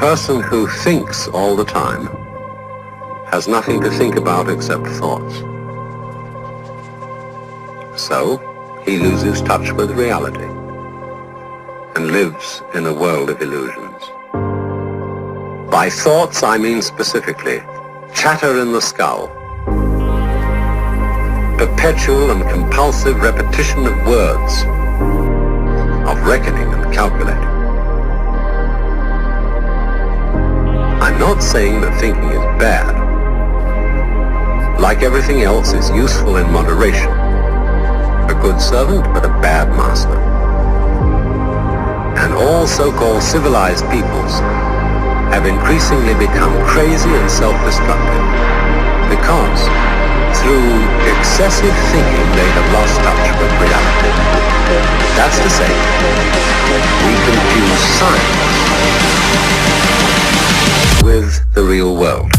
person who thinks all the time has nothing to think about except thoughts. So, he loses touch with reality and lives in a world of illusions. By thoughts, I mean specifically chatter in the skull, perpetual and compulsive repetition of words, of reckoning and calculating. I'm not saying that thinking is bad. Like everything else, is useful in moderation. A good servant, but a bad master. And all so-called civilized peoples have increasingly become crazy and self-destructive because through excessive thinking they have lost touch with reality. That's to say, we confuse science with the real world.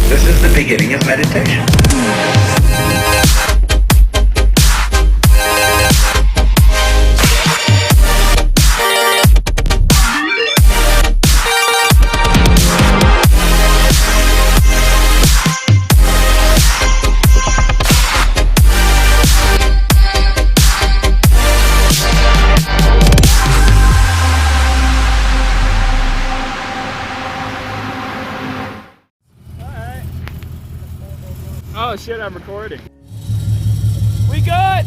This is the beginning of meditation. Oh shit, I'm recording. We good!